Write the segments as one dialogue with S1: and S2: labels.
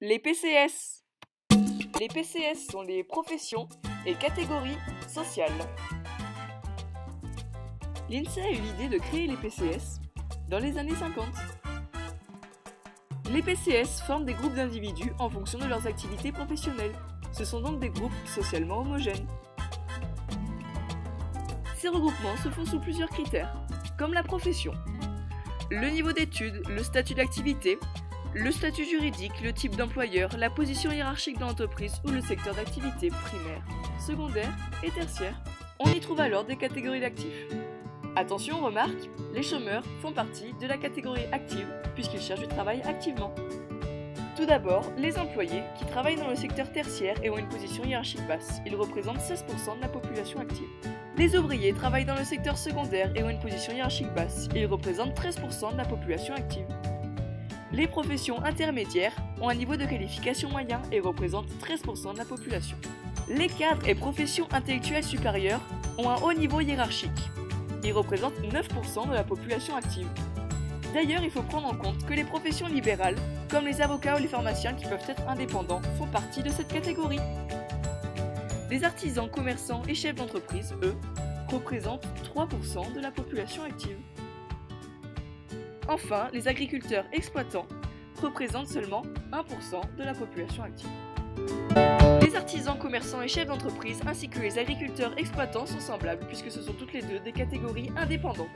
S1: Les PCS. Les PCS sont les professions et catégories sociales. L'INSEE a eu l'idée de créer les PCS dans les années 50. Les PCS forment des groupes d'individus en fonction de leurs activités professionnelles. Ce sont donc des groupes socialement homogènes. Ces regroupements se font sous plusieurs critères, comme la profession, le niveau d'études, le statut d'activité, le statut juridique, le type d'employeur, la position hiérarchique dans l'entreprise ou le secteur d'activité primaire, secondaire et tertiaire. On y trouve alors des catégories d'actifs. Attention, remarque, les chômeurs font partie de la catégorie active puisqu'ils cherchent du travail activement. Tout d'abord, les employés qui travaillent dans le secteur tertiaire et ont une position hiérarchique basse. Ils représentent 16% de la population active. Les ouvriers travaillent dans le secteur secondaire et ont une position hiérarchique basse. Ils représentent 13% de la population active. Les professions intermédiaires ont un niveau de qualification moyen et représentent 13% de la population. Les cadres et professions intellectuelles supérieures ont un haut niveau hiérarchique. Ils représentent 9% de la population active. D'ailleurs, il faut prendre en compte que les professions libérales, comme les avocats ou les pharmaciens qui peuvent être indépendants, font partie de cette catégorie. Les artisans, commerçants et chefs d'entreprise, eux, représentent 3% de la population active. Enfin, les agriculteurs exploitants représentent seulement 1% de la population active. Les artisans, commerçants et chefs d'entreprise ainsi que les agriculteurs exploitants sont semblables puisque ce sont toutes les deux des catégories indépendantes.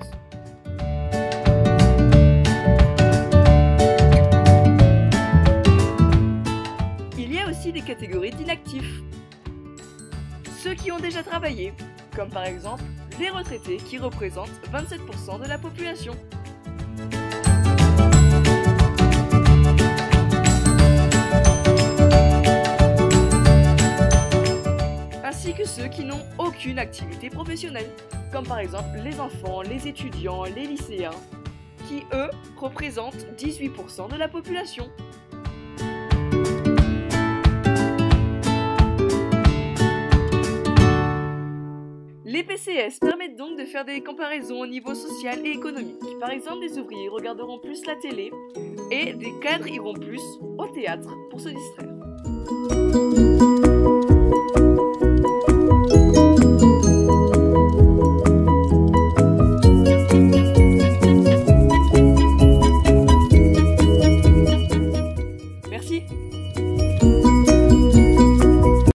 S1: Il y a aussi des catégories d'inactifs. Ceux qui ont déjà travaillé, comme par exemple les retraités qui représentent 27% de la population. Ainsi que ceux qui n'ont aucune activité professionnelle, comme par exemple les enfants, les étudiants, les lycéens, qui eux représentent 18% de la population. Les PCS permettent donc de faire des comparaisons au niveau social et économique. Par exemple, des ouvriers regarderont plus la télé et des cadres iront plus au théâtre pour se distraire.